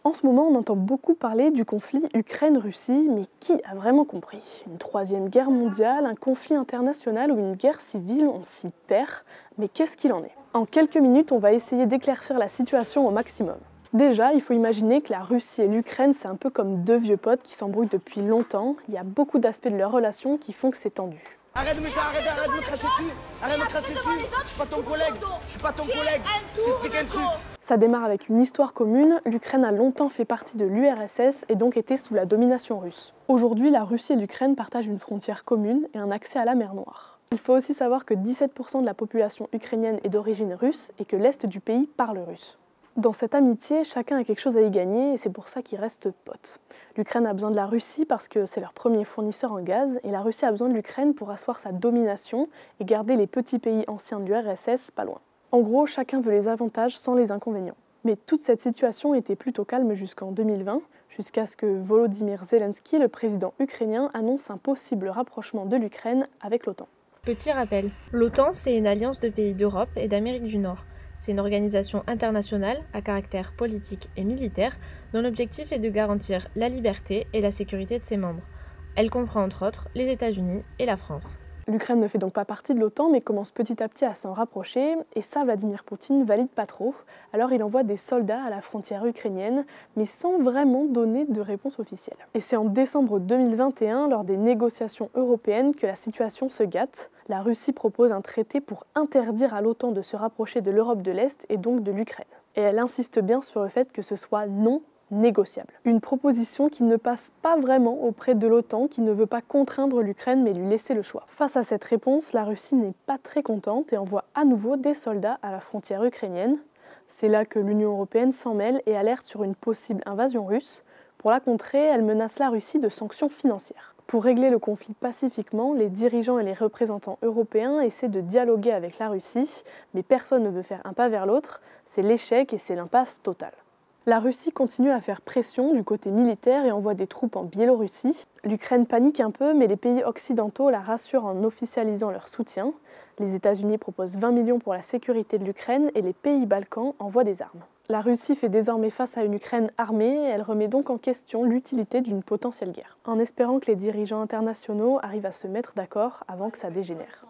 En ce moment, on entend beaucoup parler du conflit Ukraine-Russie, mais qui a vraiment compris? Une troisième guerre mondiale, un conflit international ou une guerre civile, on s'y perd, mais qu'est-ce qu'il en est? En quelques minutes, on va essayer d'éclaircir la situation au maximum. Déjà, il faut imaginer que la Russie et l'Ukraine, c'est un peu comme deux vieux potes qui s'embrouillent depuis longtemps. Il y a beaucoup d'aspects de leur relation qui font que c'est tendu. Arrête de me cracher dessus. Arrête de me cracher dessus. Je suis pas ton collègue. Je suis pas ton collègue. Je t'explique un truc. Ça démarre avec une histoire commune. L'Ukraine a longtemps fait partie de l'URSS et donc était sous la domination russe. Aujourd'hui, la Russie et l'Ukraine partagent une frontière commune et un accès à la mer Noire. Il faut aussi savoir que 17% de la population ukrainienne est d'origine russe et que l'est du pays parle russe. Dans cette amitié, chacun a quelque chose à y gagner et c'est pour ça qu'ils restent potes. L'Ukraine a besoin de la Russie parce que c'est leur premier fournisseur en gaz et la Russie a besoin de l'Ukraine pour asseoir sa domination et garder les petits pays anciens de l'URSS pas loin. En gros, chacun veut les avantages sans les inconvénients. Mais toute cette situation était plutôt calme jusqu'en 2020, jusqu'à ce que Volodymyr Zelensky, le président ukrainien, annonce un possible rapprochement de l'Ukraine avec l'OTAN. Petit rappel, l'OTAN, c'est une alliance de pays d'Europe et d'Amérique du Nord. C'est une organisation internationale à caractère politique et militaire dont l'objectif est de garantir la liberté et la sécurité de ses membres. Elle comprend entre autres les États-Unis et la France. L'Ukraine ne fait donc pas partie de l'OTAN mais commence petit à petit à s'en rapprocher et ça Vladimir Poutine valide pas trop. Alors il envoie des soldats à la frontière ukrainienne mais sans vraiment donner de réponse officielle. Et c'est en décembre 2021 lors des négociations européennes que la situation se gâte. La Russie propose un traité pour interdire à l'OTAN de se rapprocher de l'Europe de l'Est et donc de l'Ukraine. Et elle insiste bien sur le fait que ce soit non négociable. Une proposition qui ne passe pas vraiment auprès de l'OTAN, qui ne veut pas contraindre l'Ukraine mais lui laisser le choix. Face à cette réponse, la Russie n'est pas très contente et envoie à nouveau des soldats à la frontière ukrainienne. C'est là que l'Union européenne s'en mêle et alerte sur une possible invasion russe. Pour la contrer, elle menace la Russie de sanctions financières. Pour régler le conflit pacifiquement, les dirigeants et les représentants européens essaient de dialoguer avec la Russie, mais personne ne veut faire un pas vers l'autre. C'est l'échec et c'est l'impasse totale. La Russie continue à faire pression du côté militaire et envoie des troupes en Biélorussie. L'Ukraine panique un peu, mais les pays occidentaux la rassurent en officialisant leur soutien. Les États-Unis proposent 20 millions pour la sécurité de l'Ukraine et les pays Balkans envoient des armes. La Russie fait désormais face à une Ukraine armée et elle remet donc en question l'utilité d'une potentielle guerre, en espérant que les dirigeants internationaux arrivent à se mettre d'accord avant que ça dégénère.